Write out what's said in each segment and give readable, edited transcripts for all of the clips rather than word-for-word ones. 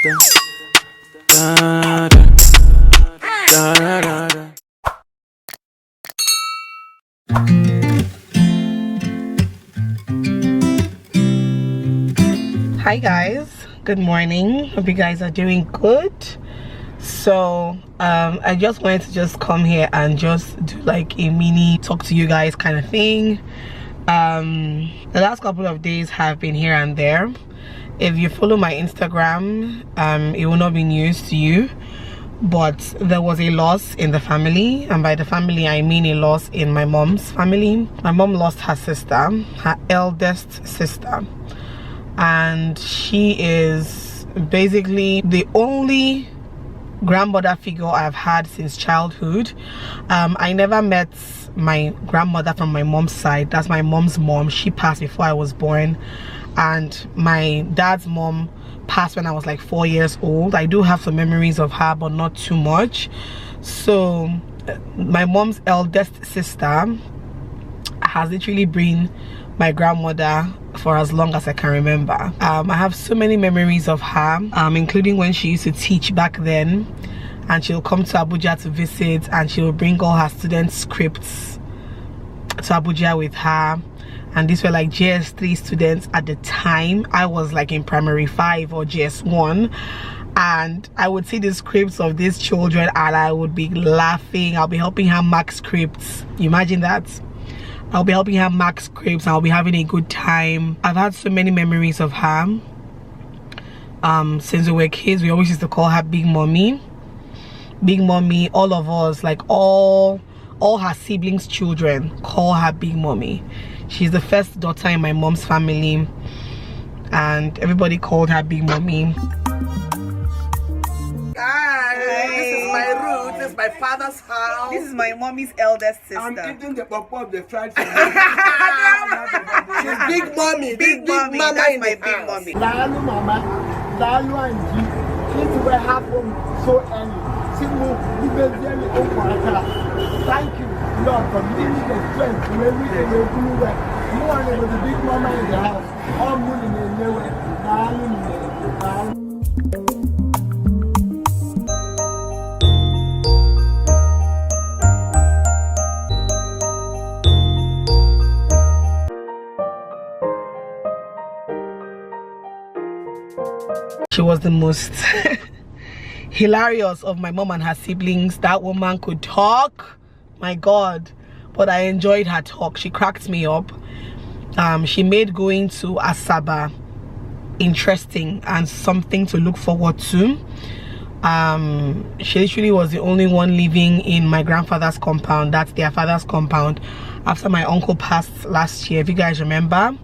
Da, da, da, da, da, da. Hi guys, good morning. Hope you guys are doing good. So I just wanted to just come here and just do like a mini talk to you guys kind of thing. The last couple of days have been here and there. If you follow my Instagram, it will not be news to you, but there was a loss in the family, and by the family I mean a loss in my mom's family. My mom lost her sister, her eldest sister, and she is basically the only grandmother figure I've had since childhood. I never met my grandmother from my mom's side. That's my mom's mom. She passed before I was born, and my dad's mom passed when I was like 4 years old. I do have some memories of her, but not too much. So my mom's eldest sister has literally been my grandmother for as long as I can remember. I have so many memories of her, including when she used to teach back then, and she'll come to Abuja to visit, and she'll bring all her student scripts to Abuja with her. And these were like GS3 students at the time. I was like in primary 5 or GS1, and I would see the scripts of these children and I would be laughing. I'll be helping her mark scripts. Imagine that. I'll be helping her mark scripts and I'll be having a good time. I've had so many memories of her. Since we were kids, we always used to call her Big Mommy. Big Mommy, all of us, like all her siblings' children call her Big Mommy. She's the first daughter in my mom's family, and everybody called her Big Mommy. Hi, this is my room. This is my father's house. This is my mommy's eldest sister. I'm eating the papa of the fried chicken. She's Big Mommy. Big Mommy. Mama That's in my the Big house. Mommy. Lalu mama, lalu anji, kids were happen so early. Simu, you will really thank you, Lord, for giving me the strength to everything they do well. You want to the big mama in the house, all moving in the way. Lalu. She was the most hilarious of my mom and her siblings. That woman could talk, my god, but I enjoyed her talk. She cracked me up. She made going to Asaba interesting and something to look forward to. She literally was the only one living in my grandfather's compound. That's their father's compound, after my uncle passed last year, if you guys remember.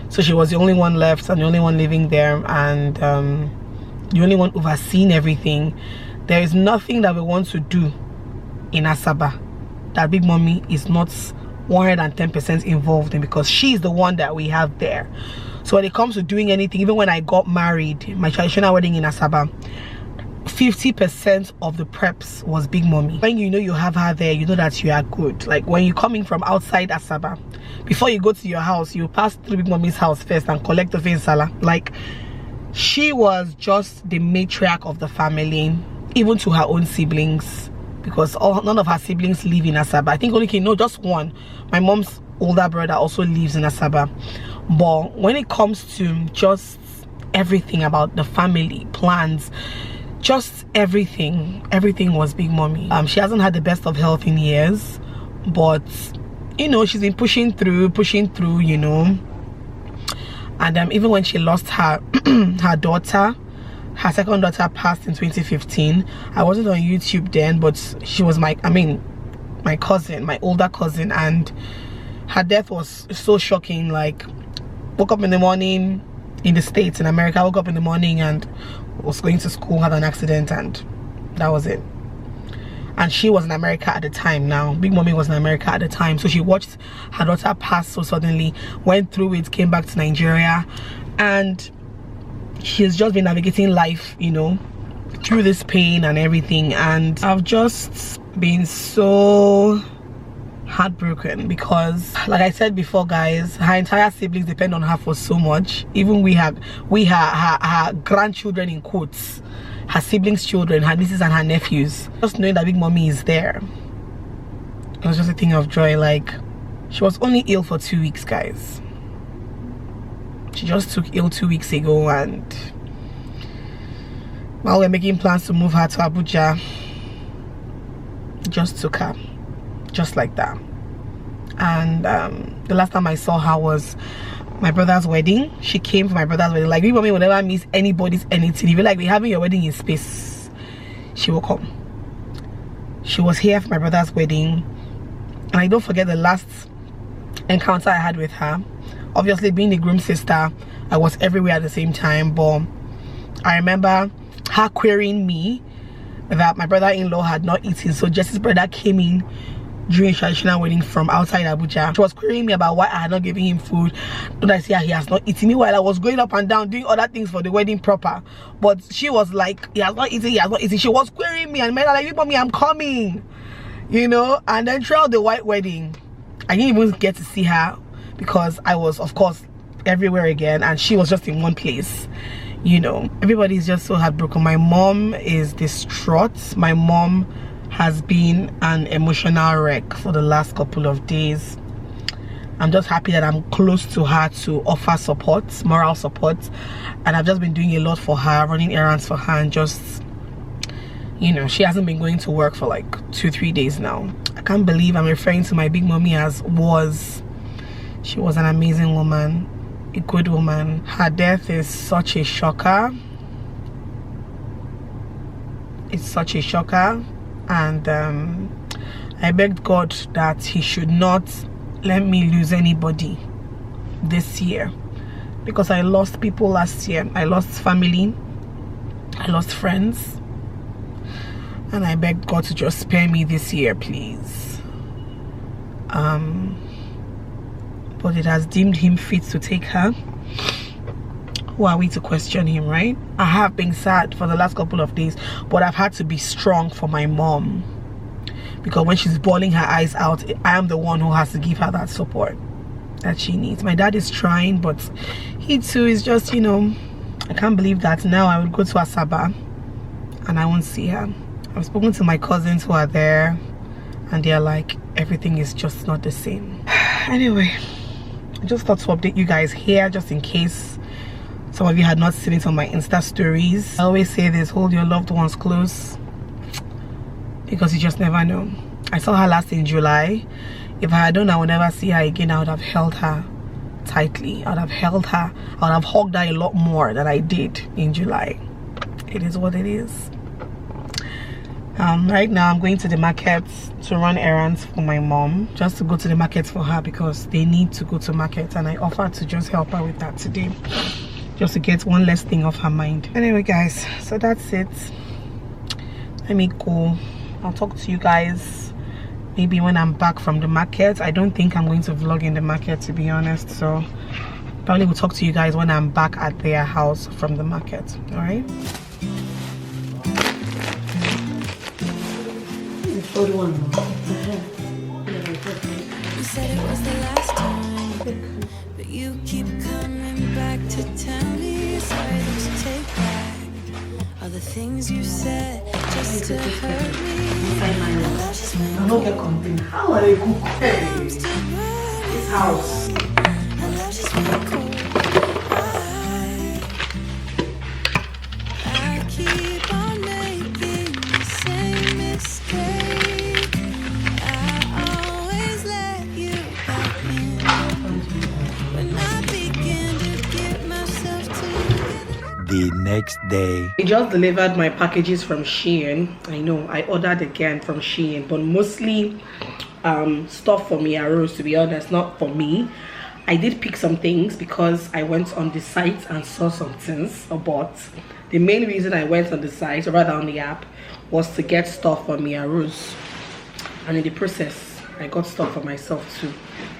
So she was the only one left and the only one living there, and the only one overseeing everything. There is nothing that we want to do in Asaba that Big Mommy is not 110% involved in, because she's the one that we have there. So when it comes to doing anything, even when I got married, my traditional wedding in Asaba, 50% of the preps was Big Mommy. When you know you have her there, you know that you are good. Like when you're coming from outside Asaba, before you go to your house, you pass through Big Mommy's house first and collect the face sala. Like, she was just the matriarch of the family, even to her own siblings, because none of her siblings live in Asaba. I think only just one. My mom's older brother also lives in Asaba. But when it comes to just everything about the family, plans, just everything was Big Mommy. She hasn't had the best of health in years, but you know, she's been pushing through, you know. And even when she lost her her daughter, her second daughter passed in 2015. I wasn't on YouTube then, but she was my cousin, my older cousin, and her death was so shocking. Like, woke up in the morning in the States, in America. I woke up in the morning and was going to school, had an accident, and that was it. And she was in America at the time. Now Big Mommy was in America at the time, so she watched her daughter pass so suddenly, went through it, came back to Nigeria, and she's just been navigating life, you know, through this pain and everything. And I've just been so heartbroken because, like I said before, guys, her entire siblings depend on her for so much. Even her grandchildren, in quotes, her siblings' children, her nieces and her nephews. Just knowing that Big Mommy is there, it was just a thing of joy. Like, she was only ill for 2 weeks, guys. She just took ill 2 weeks ago, and while we're making plans to move her to Abuja, just took her, just like that. And the last time I saw her was my brother's wedding. She came for my brother's wedding. Like, Big Mommy will never miss anybody's anything. If you like, we're having your wedding in space, she will come. She was here for my brother's wedding. And I don't forget the last encounter I had with her. Obviously, being the groom's sister, I was everywhere at the same time, but I remember her querying me that my brother-in-law had not eaten. So Jesse's brother came in during traditional wedding from outside Abuja. She was querying me about why I had not given him food. Don't I see he has not eaten? Meanwhile, I was going up and down doing other things for the wedding proper, but she was like, he has not eaten, he has not eaten. She was querying me, and men are like, Mommy, I'm coming, you know. And then throughout the white wedding, I didn't even get to see her because I was, of course, everywhere again, and she was just in one place. You know, everybody's just so heartbroken. My mom is distraught. My mom has been an emotional wreck for the last couple of days. I'm just happy that I'm close to her to offer support, moral support, and I've just been doing a lot for her, running errands for her, and just, you know, she hasn't been going to work for like 2-3 days now. I can't believe I'm referring to my Big Mommy as was. She was an amazing woman, a good woman. Her death is such a shocker. It's such a shocker, and I begged God that he should not let me lose anybody this year, because I lost people last year. I lost family, I lost friends, and I begged God to just spare me this year, please. But it has deemed him fit to take her. Who are we to question him, right? I have been sad for the last couple of days, but I've had to be strong for my mom, because when she's bawling her eyes out, I am the one who has to give her that support that she needs. My dad is trying, but he too is just, you know, I can't believe that now I would go to Asaba and I won't see her. I've spoken to my cousins who are there, and they're like, everything is just not the same. Anyway, I just thought to update you guys here, just in case some of you had not seen it on my Insta stories. I always say this: hold your loved ones close, because you just never know. I saw her last in July. If I had known I would never see her again, I would have held her tightly. I would have held her. I would have hugged her a lot more than I did in July. It is what it is. Right now I'm going to the market to run errands for my mom, just to go to the market for her, because they need to go to market, and I offered to just help her with that today, just to get one less thing off her mind. Anyway guys, so that's it. Let me go. I'll talk to you guys maybe when I'm back from the market. I don't think I'm going to vlog in the market, to be honest, so probably will talk to you guys when I'm back at their house from the market. All right. You said it was the last time, but you keep coming back to tell me sorry that you take back all the things you said just to hurt me. I don't get complaint. How are they cook? Hey, this house. I keep on making the same mistake. I always let you back in when I begin to get myself together. The next day. I just delivered my packages from Shein. I know I ordered again from Shein, but mostly stuff for me arose, to be honest, not for me. I did pick some things because I went on the site and saw some things, but the main reason I went on the site, or rather on the app, was to get stuff for me arose, and in the process I got stuff for myself too.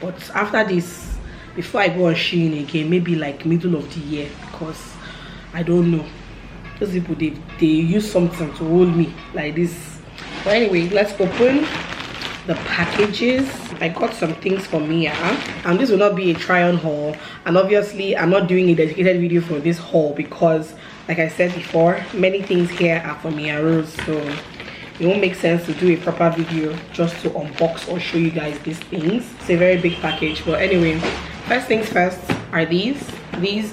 But after this, before I go on Shein again, maybe like middle of the year, because I don't know, those people, they use something to hold me like this. But anyway, let's open the packages. I got some things for Mia, and this will not be a try-on haul, and obviously I'm not doing a dedicated video for this haul because, like I said before, many things here are for Mia Rose, so it won't make sense to do a proper video just to unbox or show you guys these things. It's a very big package, but anyway, first things first are these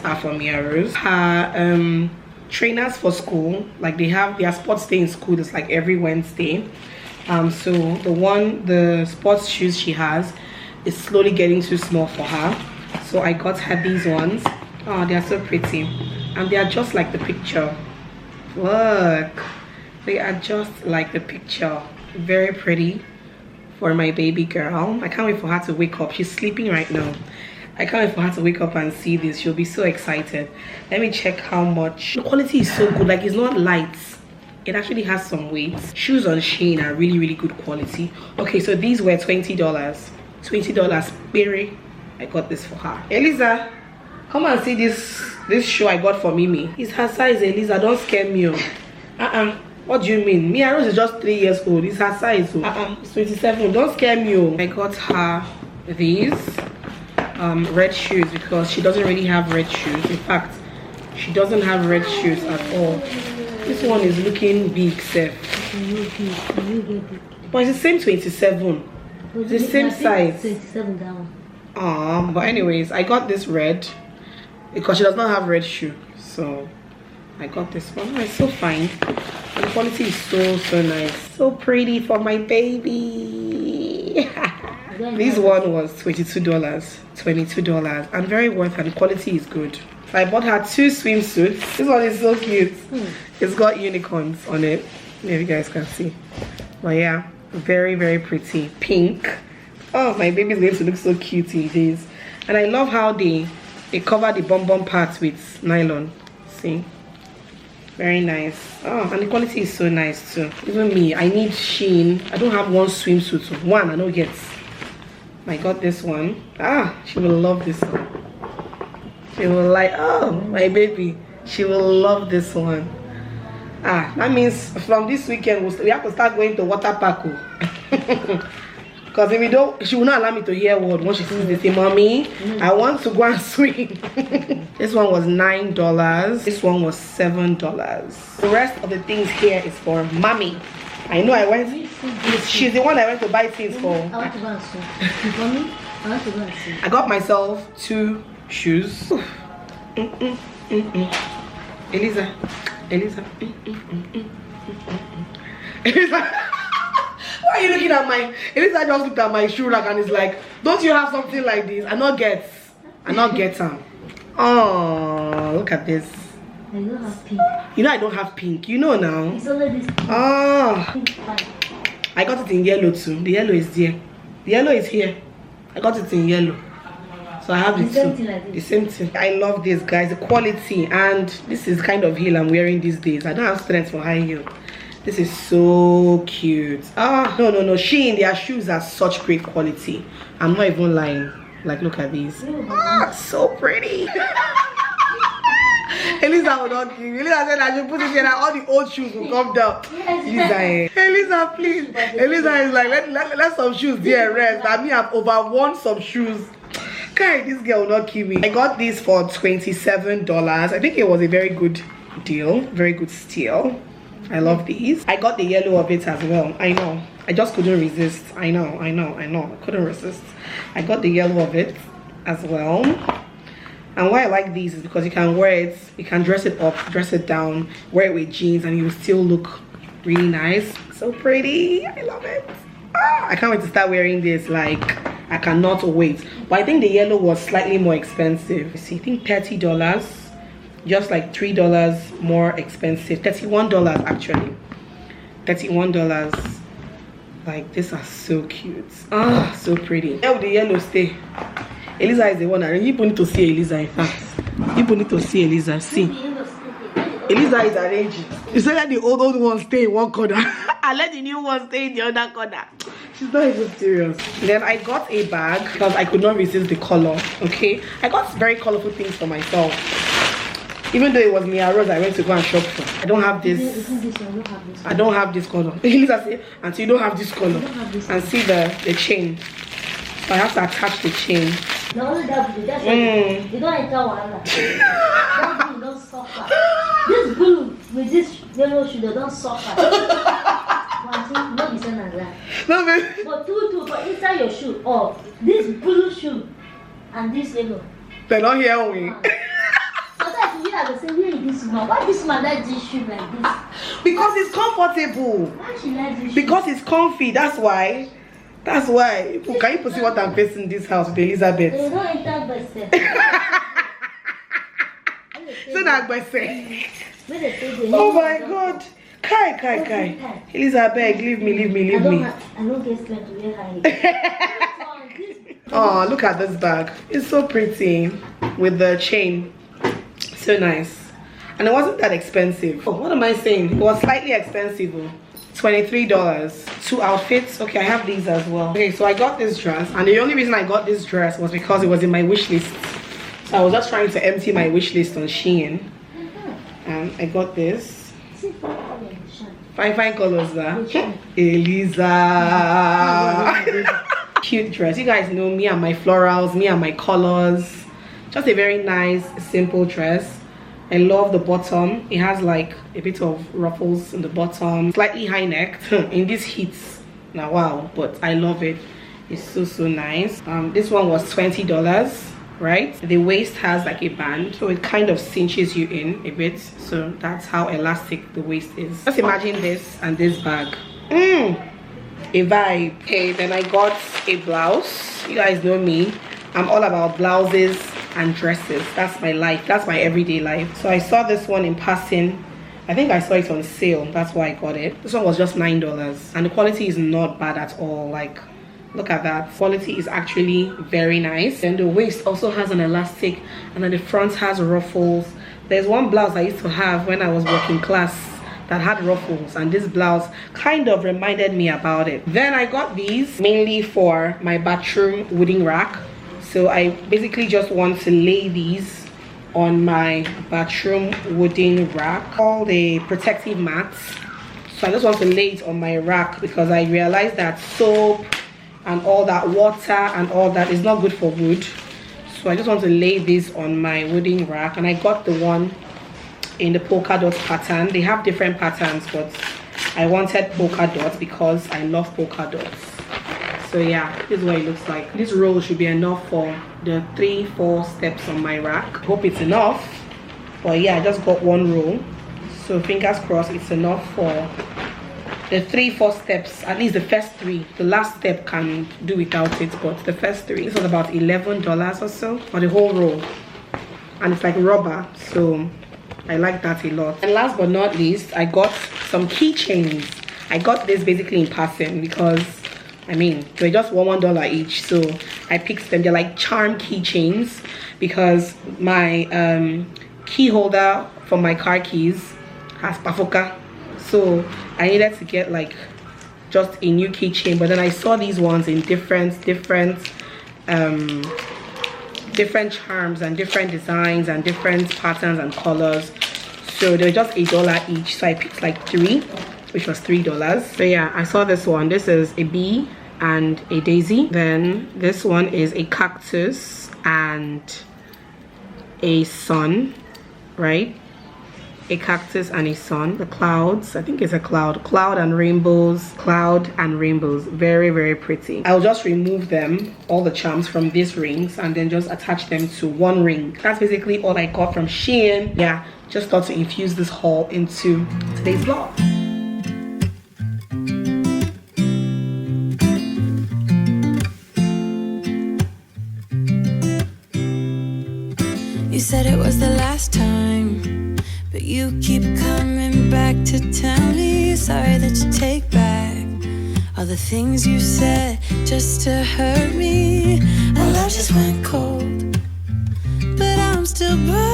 are for Mia Rose. Her trainers for school, like they have their sports day in school. It's like every Wednesday. So the sports shoes she has is slowly getting too small for her, so I got her these ones. Oh, they are so pretty, and they are just like the picture. Look, they are just like the picture. Very pretty for my baby girl. I can't wait for her to wake up. She's sleeping right now. I can't wait for her to wake up and see this. She'll be so excited. Let me check how much. The quality is so good. Like, it's not light. It actually has some weight. Shoes on Shein are really good quality. Okay, so these were $20. $20 Berry. I got this for her. Eliza, come and see this shoe I got for Mimi. It's her size, Eliza. Don't scare me. What do you mean? Mia Rose is just 3 years old. It's her size. It's 27. Don't scare me. I got her these red shoes because she doesn't really have red shoes. In fact, she doesn't have red shoes at all. This one is looking big, Seth. But it's the same 27. It's the same size. 27 down. But anyways, I got this red because she does not have red shoe. So I got this one. Oh, it's so fine. And the quality is so nice. So pretty for my baby. This one was $22, and very worth, and the quality is good. So I bought her 2 swimsuits. This one is so cute. It's got unicorns on it. Maybe you guys can see. But yeah, very pretty. Pink. Oh, my baby's going to look so cute in this. And I love how they cover the bum parts with nylon. See? Very nice. Oh, and the quality is so nice too. Even me, I need Shein. I don't have one swimsuit, so one I don't get. I got this one. She will love this one. She will like, oh, my baby. She will love this one. That means from this weekend we have to start going to water park. Because if we don't, she will not allow me to hear word once she sees this. Say, Mommy, I want to go and swim. This one was $9. This one was $7. The rest of the things here is for Mommy. I know I went. She's the one I went to buy things for. I want to go and swim. Mommy, I want to go and swim. I got myself 2 shoes. Eliza. Eliza. Why are you looking at my... Eliza just looked at my shoe rack and is like, don't you have something like this? I not get them. Oh, look at this. I don't have pink. You know I don't have pink. You know now. It's only this pink. I got it in yellow too. The yellow is there. The yellow is here. I got it in yellow. So I have the same two. thing like this. The same thing. I love this, guys. The quality, and this is kind of heel I'm wearing these days. I don't have strength for high heel. This is so cute. No. Shein, their shoes are such great quality. I'm not even lying. Like, look at these. So pretty. Eliza will not give me. Eliza said I should put it here and all the old shoes will come down. Eliza, please. Eliza is like, let some shoes there rest. I mean, I've overworn some shoes. Okay, this girl will not kill me. I got this for $27. I think it was a very good deal. Very good steal. I love these. I got the yellow of it as well. I know. I just couldn't resist. I know. I couldn't resist. I got the yellow of it as well. And why I like these is because you can wear it, you can dress it up, dress it down, wear it with jeans, and you will still look really nice. So pretty. I love it. I can't wait to start wearing this. Like, I cannot wait. But I think the yellow was slightly more expensive. You see, I think $30. Just like $3 more expensive. $31 actually. $31. Like, these are so cute. So pretty. Where would the yellow stay? Eliza is the one. People need to see Eliza, in fact. People need to see Eliza. See. Eliza is arranging. You said let the old one stay in one corner and let the new one stay in the other corner. She's not even serious. Then I got a bag because I could not resist the color. Okay. I got very colorful things for myself. Even though it was Mia Rose I went to go and shop for. I don't have this. I don't have this color. Eliza said, until you don't have this color. And see the chain. So I have to attach the chain. No, only that blue. That's it. You don't enter wahala. That blue don't suffer. This blue with this yellow shoe, they don't suffer. One thing, no be saying like that. No, baby. But two, but inside your shoe, oh, this blue shoe and this yellow. They're not here we. Sometimes you have to say, where is this man? Why this man like this shoe like this? Because it's comfortable. Why she like this shoe? Because it's comfy. That's why. That's why. Can you see what I'm facing in this house with Elizabeth? They don't enter by step. So that by say. When they say they Oh my God. Kai. Elizabeth, leave me. I don't get strength to wear high heels. Oh, look at this bag. It's so pretty with the chain. So nice. And it wasn't that expensive. Oh, what am I saying? It was slightly expensive. $23. 2 outfits. Okay, I have these as well. Okay, so I got this dress, and the only reason I got this dress was because it was in my wish list. So I was just trying to empty my wish list on Shein. And I got this. Fine colors there. Eliza. Cute dress. You guys know me and my florals, me and my colors. Just a very nice, simple dress. I love the bottom. It has like a bit of ruffles in the bottom, slightly high neck in these heats. Now wow, but I love it. It's so nice. This one was $20, right? The waist has like a band, so it kind of cinches you in a bit. So that's how elastic the waist is. Just imagine this and this bag. A vibe. Okay, then I got a blouse. You guys know me, I'm all about blouses and dresses. That's my life. That's my everyday life. So I saw this one in passing. I think I saw it on sale. That's why I got it. This one was just $9, and the quality is not bad at all. Like, look at that. Quality is actually very nice. And the waist also has an elastic, and then the front has ruffles. There's one blouse I used to have when I was working class that had ruffles, and this blouse kind of reminded me about it. Then I got these mainly for my bathroom wooden rack. So I basically just want to lay these on my bathroom wooden rack. All the protective mats. So I just want to lay it on my rack because I realized that soap and all that water and all that is not good for wood. So I just want to lay this on my wooden rack, and I got the one in the polka dot pattern. They have different patterns, but I wanted polka dots because I love polka dots. So yeah, this is what it looks like. This roll should be enough for the 3-4 steps on my rack. Hope it's enough. But yeah, I just got one roll, so fingers crossed it's enough for the 3-4 steps. At least the first 3. The last step can do without it, but the first 3. This was about $11 or so for the whole roll, and it's like rubber, so I like that a lot. And last but not least, I got some keychains. I got this basically in passing because I mean they're just $1 each, so I picked them. They're like charm keychains because my key holder for my car keys has pafoka, so I needed to get like just a new keychain. But then I saw these ones in different charms and different designs and different patterns and colors, so they're just $1 each. So I picked like 3, which was $3. So yeah, I saw this one. This is a bee and a daisy. Then this one is a cactus and a sun, right? A cactus and a sun. The clouds, I think it's a cloud and rainbows. Very, very pretty. I'll just remove them, all the charms, from these rings and then just attach them to one ring. That's basically all I got from Shein. Yeah, just thought to infuse this haul into today's vlog. You said it was the last time, but you keep coming back to tell me you're sorry that you take back all the things you said just to hurt me. Our love just went cold, but I'm still burning.